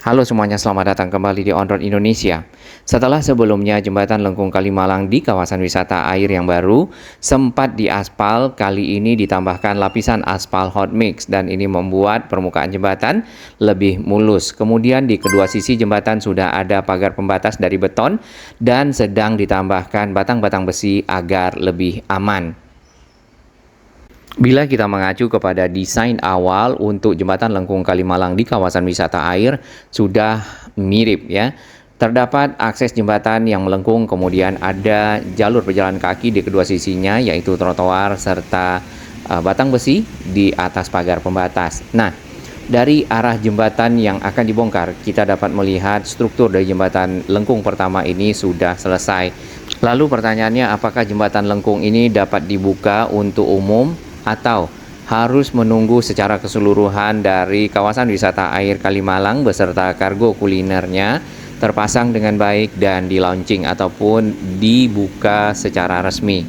Halo semuanya, selamat datang kembali di On Road Indonesia. Setelah sebelumnya jembatan Lengkung Kalimalang di kawasan wisata air yang baru sempat diaspal, kali ini ditambahkan lapisan aspal hot mix dan ini membuat permukaan jembatan lebih mulus. Kemudian di kedua sisi jembatan sudah ada pagar pembatas dari beton dan sedang ditambahkan batang-batang besi agar lebih aman. Bila kita mengacu kepada desain awal untuk jembatan Lengkung Kalimalang di kawasan wisata air sudah mirip ya. Terdapat akses jembatan yang melengkung, kemudian ada jalur pejalan kaki di kedua sisinya yaitu trotoar serta batang besi di atas pagar pembatas. Nah, dari arah jembatan yang akan dibongkar, kita dapat melihat struktur dari jembatan Lengkung pertama ini sudah selesai. Lalu pertanyaannya, apakah jembatan Lengkung ini dapat dibuka untuk umum atau harus menunggu secara keseluruhan dari kawasan wisata air Kalimalang beserta kargo kulinernya terpasang dengan baik dan di-launching ataupun dibuka secara resmi.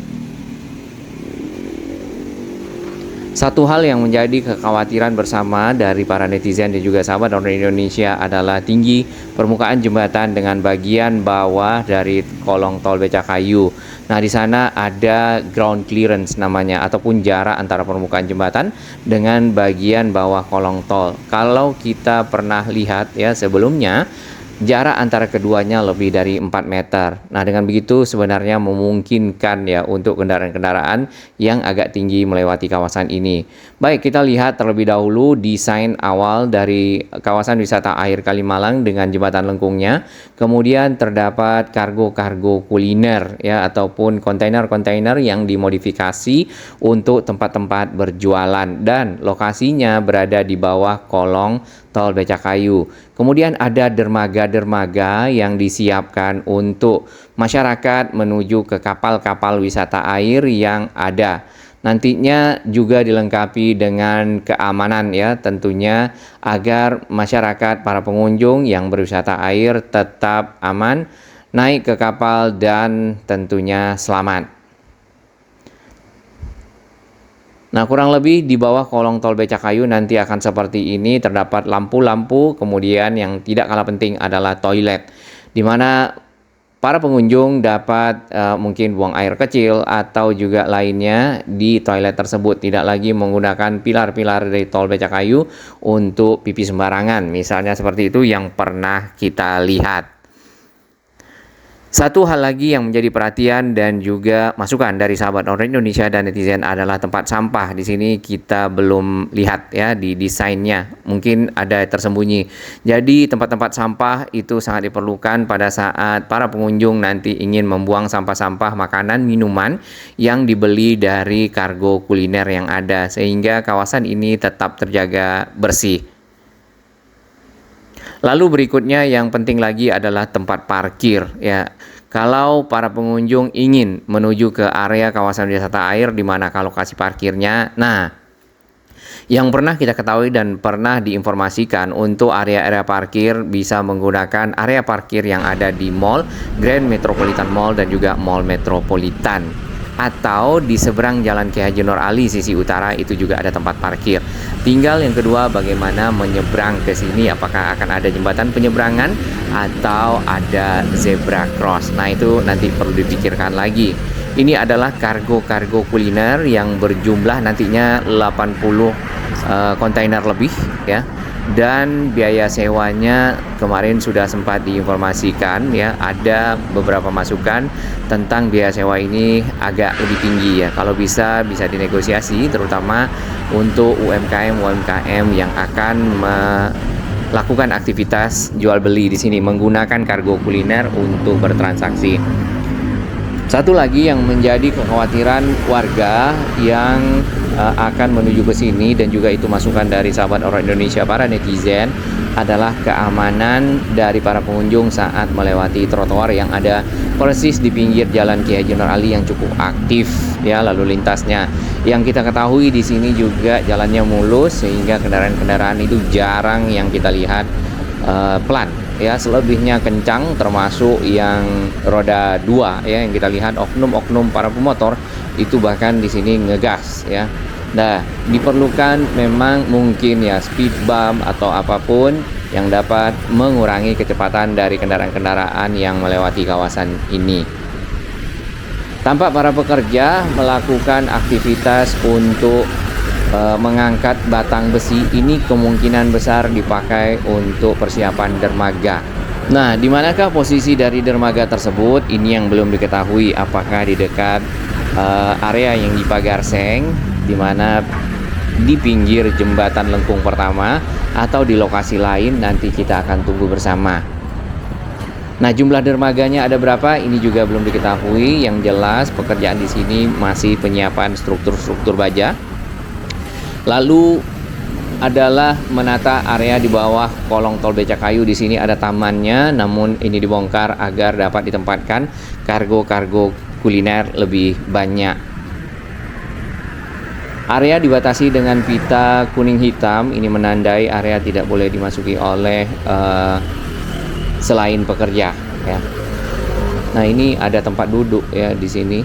Satu hal yang menjadi kekhawatiran bersama dari para netizen dan juga sahabat On Road Indonesia adalah tinggi permukaan jembatan dengan bagian bawah dari kolong tol Becakayu. Nah, di sana ada ground clearance namanya ataupun jarak antara permukaan jembatan dengan bagian bawah kolong tol. Kalau kita pernah lihat ya sebelumnya, jarak antara keduanya lebih dari 4 meter. Nah, dengan begitu sebenarnya memungkinkan ya untuk kendaraan-kendaraan yang agak tinggi melewati kawasan ini. Baik, kita lihat terlebih dahulu desain awal dari kawasan wisata air Kalimalang dengan jembatan lengkungnya. Kemudian terdapat kargo-kargo kuliner ya ataupun kontainer-kontainer yang dimodifikasi untuk tempat-tempat berjualan dan lokasinya berada di bawah kolong tol Becakayu. Kemudian ada dermaga-dermaga yang disiapkan untuk masyarakat menuju ke kapal-kapal wisata air yang ada. Nantinya juga dilengkapi dengan keamanan ya tentunya agar masyarakat para pengunjung yang berwisata air tetap aman naik ke kapal dan tentunya selamat. Nah, kurang lebih di bawah kolong tol Becakayu nanti akan seperti ini, terdapat lampu-lampu, kemudian yang tidak kalah penting adalah toilet, di mana para pengunjung dapat mungkin buang air kecil atau juga lainnya di toilet tersebut, tidak lagi menggunakan pilar-pilar dari tol Becakayu untuk pipi sembarangan, misalnya seperti itu yang pernah kita lihat. Satu hal lagi yang menjadi perhatian dan juga masukan dari sahabat On Road Indonesia dan netizen adalah tempat sampah. Di sini kita belum lihat ya di desainnya, mungkin ada tersembunyi. Jadi tempat-tempat sampah itu sangat diperlukan pada saat para pengunjung nanti ingin membuang sampah-sampah makanan, minuman yang dibeli dari kargo kuliner yang ada, sehingga kawasan ini tetap terjaga bersih. Lalu berikutnya yang penting lagi adalah tempat parkir ya. Kalau para pengunjung ingin menuju ke area kawasan wisata air di mana lokasi parkirnya, nah yang pernah kita ketahui dan pernah diinformasikan untuk area-area parkir bisa menggunakan area parkir yang ada di Mall Grand Metropolitan Mall dan juga Mall Metropolitan. Atau di seberang Jalan Ki Haji Nur Ali sisi utara itu juga ada tempat parkir. Tinggal yang kedua bagaimana menyeberang ke sini, apakah akan ada jembatan penyeberangan atau ada zebra cross. Nah, itu nanti perlu dipikirkan lagi. Ini adalah kargo-kargo kuliner yang berjumlah nantinya 80 kontainer lebih ya. Dan biaya sewanya kemarin sudah sempat diinformasikan ya, ada beberapa masukan tentang biaya sewa ini agak lebih tinggi ya. Kalau bisa dinegosiasi terutama untuk UMKM yang akan melakukan aktivitas jual beli di sini menggunakan kargo kuliner untuk bertransaksi. Satu lagi yang menjadi kekhawatiran warga yang akan menuju ke sini dan juga itu masukan dari sahabat orang Indonesia para netizen adalah keamanan dari para pengunjung saat melewati trotoar yang ada persis di pinggir Jalan Ki Haji Nur Ali yang cukup aktif ya lalu lintasnya. Yang kita ketahui di sini juga jalannya mulus sehingga kendaraan-kendaraan itu jarang yang kita lihat pelan ya, selebihnya kencang termasuk yang roda 2 ya, yang kita lihat oknum-oknum para pemotor itu bahkan di sini ngegas ya. Nah, diperlukan memang mungkin ya speed bump atau apapun yang dapat mengurangi kecepatan dari kendaraan-kendaraan yang melewati kawasan ini. Tampak para pekerja melakukan aktivitas untuk mengangkat batang besi. Ini kemungkinan besar dipakai untuk persiapan dermaga. Nah, di manakah posisi dari dermaga tersebut? Ini yang belum diketahui, apakah di dekat area yang dipagar seng, di mana di pinggir jembatan lengkung pertama, atau di lokasi lain. Nanti kita akan tunggu bersama. Nah, jumlah dermaganya ada berapa? Ini juga belum diketahui. Yang jelas pekerjaan di sini masih penyiapan struktur-struktur baja. Lalu adalah menata area di bawah kolong tol Becakayu. Di sini ada tamannya, namun ini dibongkar agar dapat ditempatkan kargo-kargo kuliner lebih banyak. Area dibatasi dengan pita kuning hitam. Ini menandai area tidak boleh dimasuki oleh selain pekerja, ya. Nah, ini ada tempat duduk ya di sini.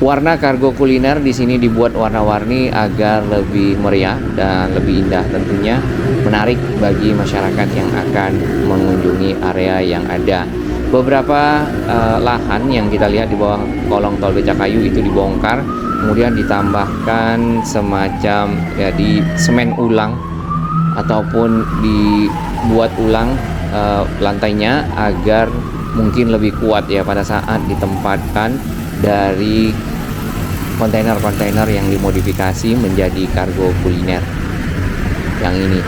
Warna kargo kuliner di sini dibuat warna-warni agar lebih meriah dan lebih indah, tentunya menarik bagi masyarakat yang akan mengunjungi area yang ada. Beberapa lahan yang kita lihat di bawah kolong tol Becakayu itu dibongkar, kemudian ditambahkan semacam ya di semen ulang ataupun dibuat ulang lantainya agar mungkin lebih kuat ya pada saat ditempatkan dari kontainer-kontainer yang dimodifikasi menjadi kargo kuliner yang ini.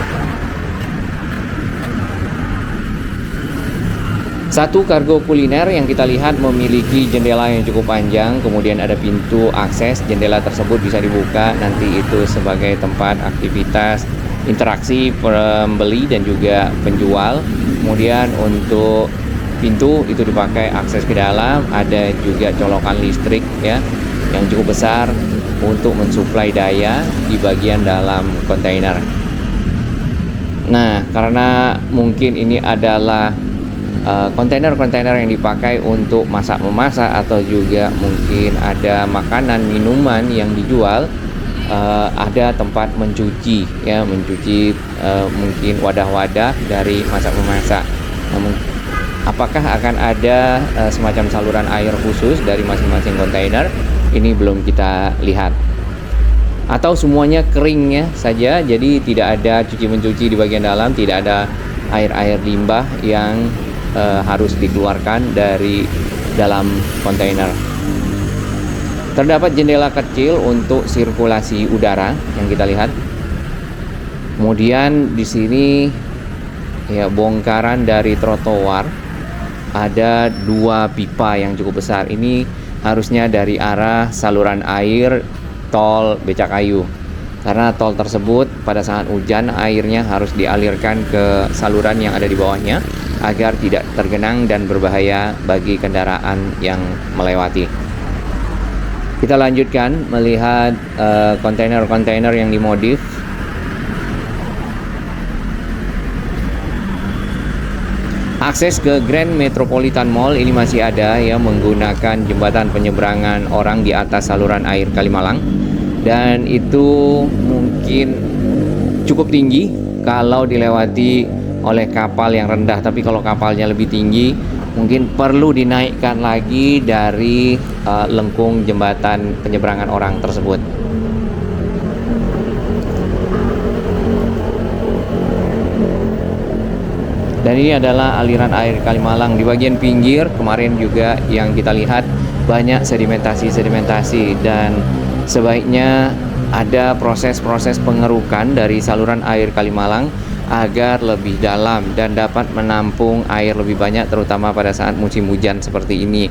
Satu kargo kuliner yang kita lihat memiliki jendela yang cukup panjang, kemudian ada pintu akses. Jendela tersebut bisa dibuka, nanti itu sebagai tempat aktivitas interaksi pembeli dan juga penjual. Kemudian untuk pintu itu dipakai akses ke dalam, ada juga colokan listrik ya yang cukup besar untuk mensuplai daya di bagian dalam kontainer. Nah, karena mungkin ini adalah kontainer-kontainer yang dipakai untuk masak-memasak atau juga mungkin ada makanan, minuman yang dijual, ada tempat mencuci ya, mencuci mungkin wadah-wadah dari masak-memasak. Namun apakah akan ada semacam saluran air khusus dari masing-masing kontainer? Ini belum kita lihat. Atau semuanya keringnya saja, jadi tidak ada cuci-mencuci di bagian dalam, tidak ada air-air limbah yang harus dikeluarkan dari dalam kontainer. Terdapat jendela kecil untuk sirkulasi udara yang kita lihat. Kemudian di sini ya bongkaran dari trotoar. Ada dua pipa yang cukup besar. Ini harusnya dari arah saluran air tol Becakayu. Karena tol tersebut pada saat hujan airnya harus dialirkan ke saluran yang ada di bawahnya agar tidak tergenang dan berbahaya bagi kendaraan yang melewati. Kita lanjutkan melihat kontainer-kontainer yang dimodif. Akses ke Grand Metropolitan Mall ini masih ada ya, menggunakan jembatan penyeberangan orang di atas saluran air Kalimalang, dan itu mungkin cukup tinggi kalau dilewati oleh kapal yang rendah, tapi kalau kapalnya lebih tinggi mungkin perlu dinaikkan lagi dari lengkung jembatan penyeberangan orang tersebut. Dan ini adalah aliran air Kalimalang di bagian pinggir. Kemarin juga yang kita lihat banyak sedimentasi dan sebaiknya ada proses-proses pengerukan dari saluran air Kalimalang agar lebih dalam dan dapat menampung air lebih banyak, terutama pada saat musim hujan seperti ini,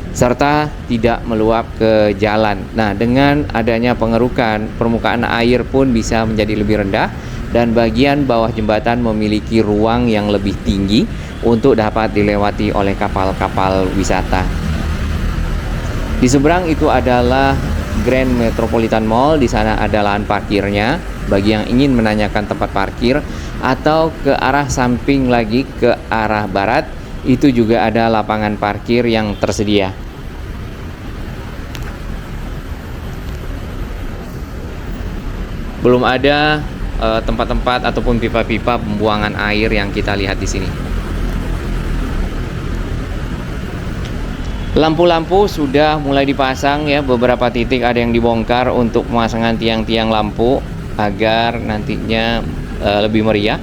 serta tidak meluap ke jalan. Nah, dengan adanya pengerukan, permukaan air pun bisa menjadi lebih rendah dan bagian bawah jembatan memiliki ruang yang lebih tinggi untuk dapat dilewati oleh kapal-kapal wisata. Di seberang itu adalah Grand Metropolitan Mall. Di sana ada lahan parkirnya bagi yang ingin menanyakan tempat parkir, atau ke arah samping lagi ke arah barat itu juga ada lapangan parkir yang tersedia. Belum ada tempat-tempat ataupun pipa-pipa pembuangan air yang kita lihat di sini. Lampu-lampu sudah mulai dipasang ya, beberapa titik ada yang dibongkar untuk pemasangan tiang-tiang lampu agar nantinya lebih meriah.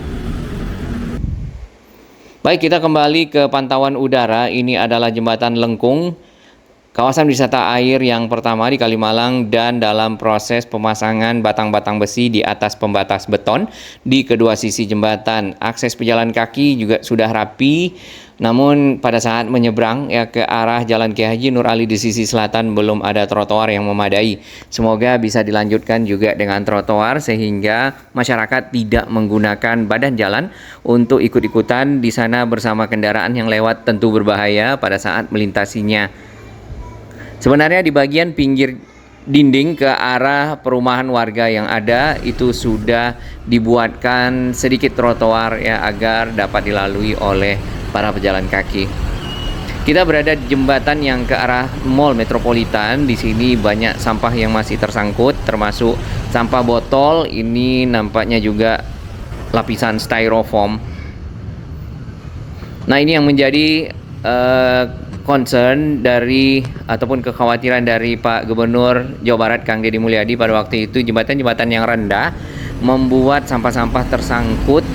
Baik, kita kembali ke pantauan udara. Ini adalah Jembatan Lengkung, kawasan wisata air yang pertama di Kalimalang, dan dalam proses pemasangan batang-batang besi di atas pembatas beton di kedua sisi jembatan. Akses pejalan kaki juga sudah rapi, namun pada saat menyeberang ya ke arah Jalan Kiai Haji Nur Ali di sisi selatan belum ada trotoar yang memadai. Semoga bisa dilanjutkan juga dengan trotoar sehingga masyarakat tidak menggunakan badan jalan untuk ikut-ikutan di sana bersama kendaraan yang lewat, tentu berbahaya pada saat melintasinya. Sebenarnya di bagian pinggir dinding ke arah perumahan warga yang ada itu sudah dibuatkan sedikit trotoar ya agar dapat dilalui oleh para pejalan kaki. Kita berada di jembatan yang ke arah Mall Metropolitan. Di sini banyak sampah yang masih tersangkut, termasuk sampah botol. Ini nampaknya juga lapisan styrofoam. Nah, ini yang menjadi concern dari ataupun kekhawatiran dari Pak Gubernur Jawa Barat Kang Deddy Mulyadi pada waktu itu. Jembatan-jembatan yang rendah membuat sampah-sampah tersangkut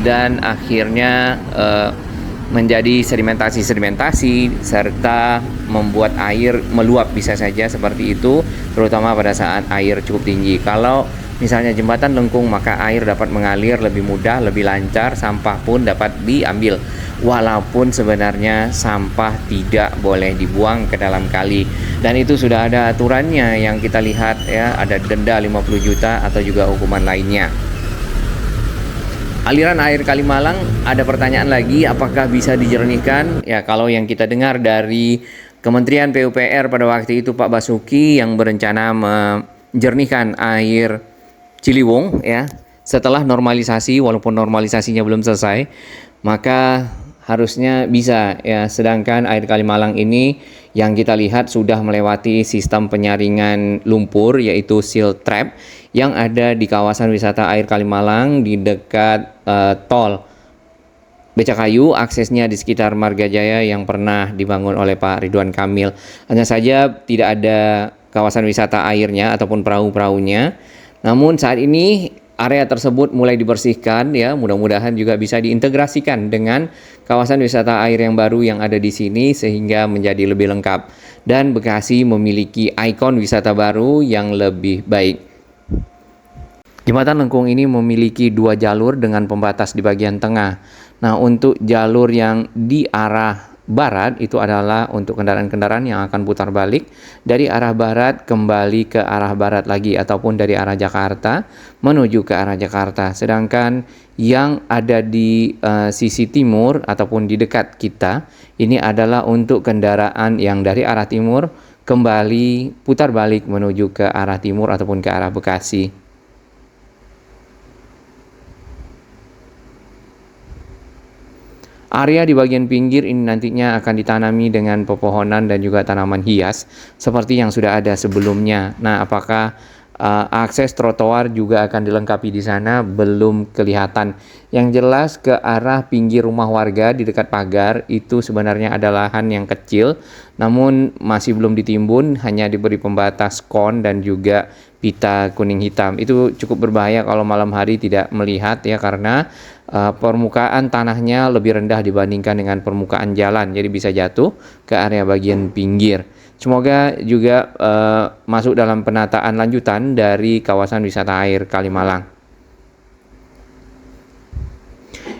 dan akhirnya menjadi sedimentasi serta membuat air meluap, bisa saja seperti itu, terutama pada saat air cukup tinggi. Kalau misalnya jembatan lengkung, maka air dapat mengalir lebih mudah, lebih lancar, sampah pun dapat diambil. Walaupun sebenarnya sampah tidak boleh dibuang ke dalam kali, dan itu sudah ada aturannya yang kita lihat ya, ada denda 50 juta atau juga hukuman lainnya. Aliran air Kalimalang, ada pertanyaan lagi, apakah bisa dijernihkan? Ya, kalau yang kita dengar dari Kementerian PUPR pada waktu itu Pak Basuki yang berencana menjernihkan air Ciliwung ya, setelah normalisasi, walaupun normalisasinya belum selesai, maka harusnya bisa ya. Sedangkan air Kalimalang ini yang kita lihat sudah melewati sistem penyaringan lumpur, yaitu silt trap yang ada di kawasan wisata air Kalimalang di dekat tol Becakayu, aksesnya di sekitar Marga Jaya yang pernah dibangun oleh Pak Ridwan Kamil. Hanya saja tidak ada kawasan wisata airnya ataupun perahu-perahunya. Namun saat ini area tersebut mulai dibersihkan ya, mudah-mudahan juga bisa diintegrasikan dengan kawasan wisata air yang baru yang ada di sini sehingga menjadi lebih lengkap, dan Bekasi memiliki ikon wisata baru yang lebih baik. Jembatan Lengkung ini memiliki 2 jalur dengan pembatas di bagian tengah. Nah, untuk jalur yang di arah barat itu adalah untuk kendaraan-kendaraan yang akan putar balik dari arah barat kembali ke arah barat lagi, ataupun dari arah Jakarta menuju ke arah Jakarta. Sedangkan yang ada di sisi timur ataupun di dekat kita ini adalah untuk kendaraan yang dari arah timur kembali putar balik menuju ke arah timur ataupun ke arah Bekasi. Area di bagian pinggir ini nantinya akan ditanami dengan pepohonan dan juga tanaman hias seperti yang sudah ada sebelumnya. Nah, apakah akses trotoar juga akan dilengkapi di sana? Belum kelihatan. Yang jelas ke arah pinggir rumah warga di dekat pagar itu sebenarnya ada lahan yang kecil, namun masih belum ditimbun, hanya diberi pembatas kon dan juga pita kuning hitam. Itu cukup berbahaya kalau malam hari tidak melihat ya, karena permukaan tanahnya lebih rendah dibandingkan dengan permukaan jalan, jadi bisa jatuh ke area bagian pinggir. Semoga juga masuk dalam penataan lanjutan dari kawasan wisata air Kalimalang.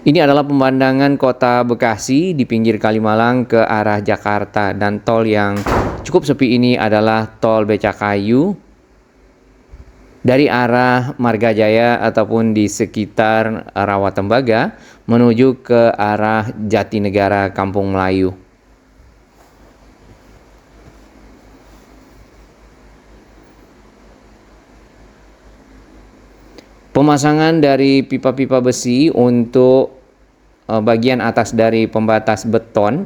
Ini adalah pemandangan kota Bekasi di pinggir Kalimalang ke arah Jakarta, dan tol yang cukup sepi ini adalah tol Becakayu dari arah Marga Jaya ataupun di sekitar Rawatembaga menuju ke arah Jatinegara Kampung Melayu. Pemasangan dari pipa-pipa besi untuk bagian atas dari pembatas beton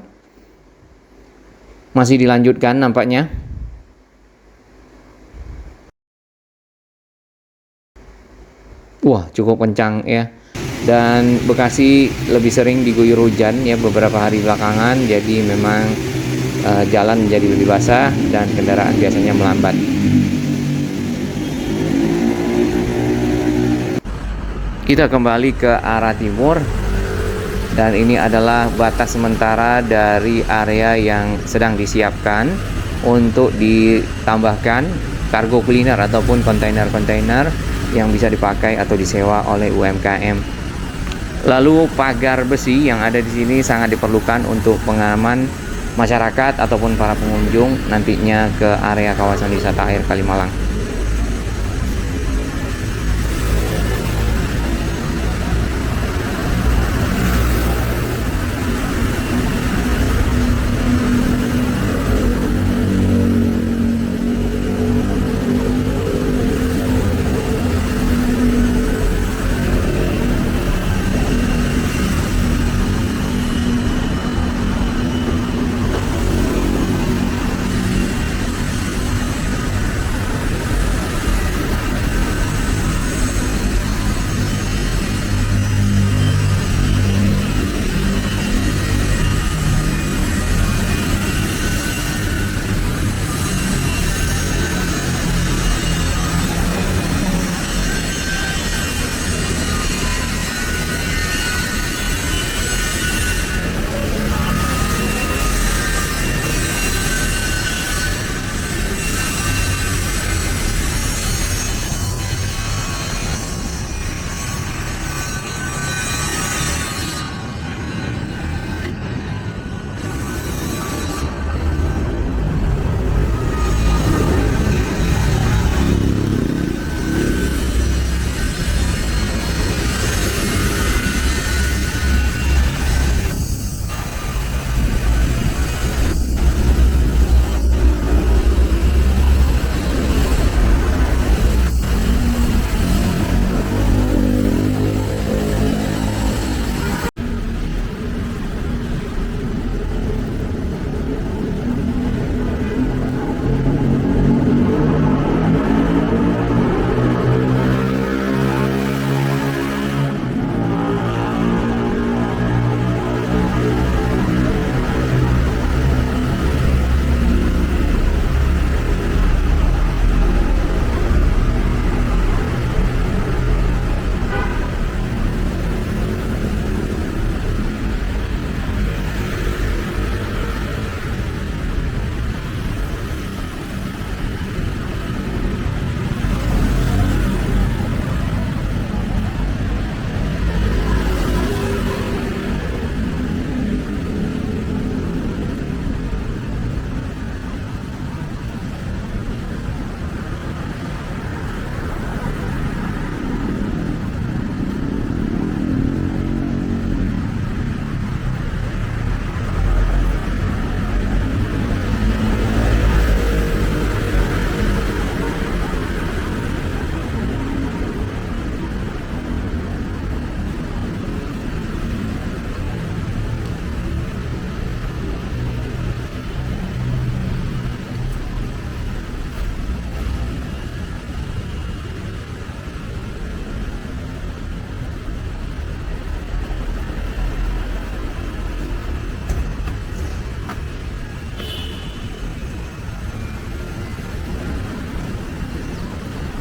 masih dilanjutkan nampaknya. Wah, cukup kencang ya. Dan Bekasi lebih sering diguyur hujan ya beberapa hari belakangan, jadi memang jalan menjadi lebih basah dan kendaraan biasanya melambat. Kita kembali ke arah timur, dan ini adalah batas sementara dari area yang sedang disiapkan untuk ditambahkan kargo kuliner ataupun kontainer-kontainer yang bisa dipakai atau disewa oleh UMKM. Lalu pagar besi yang ada di sini sangat diperlukan untuk pengaman masyarakat ataupun para pengunjung nantinya ke area kawasan wisata air Kalimalang.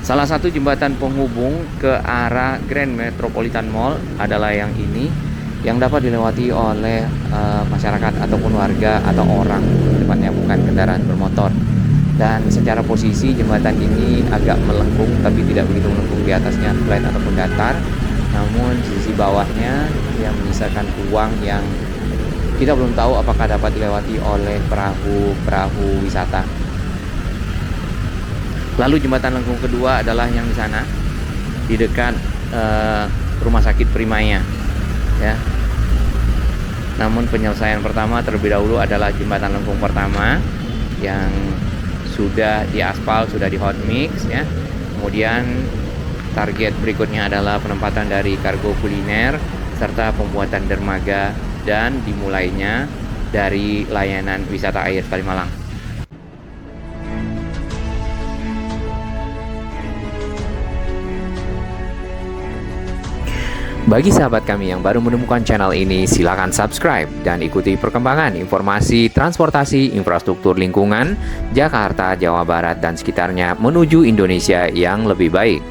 Salah satu jembatan penghubung ke arah Grand Metropolitan Mall adalah yang ini, yang dapat dilewati oleh masyarakat ataupun warga atau orang, tepatnya bukan kendaraan bermotor. Dan secara posisi jembatan ini agak melengkung, tapi tidak begitu melengkung, di atasnya flat ataupun datar. Namun di sisi bawahnya yang menyisakan ruang yang kita belum tahu apakah dapat dilewati oleh perahu wisata. Lalu jembatan lengkung kedua adalah yang di sana, di dekat rumah sakit Primaya, ya. Namun penyelesaian pertama terlebih dahulu adalah jembatan lengkung pertama yang sudah diaspal, sudah di hot mix, ya. Kemudian target berikutnya adalah penempatan dari kargo kuliner serta pembuatan dermaga dan dimulainya dari layanan wisata air Kalimalang. Bagi sahabat kami yang baru menemukan channel ini, silakan subscribe dan ikuti perkembangan informasi transportasi infrastruktur lingkungan Jakarta, Jawa Barat, dan sekitarnya menuju Indonesia yang lebih baik.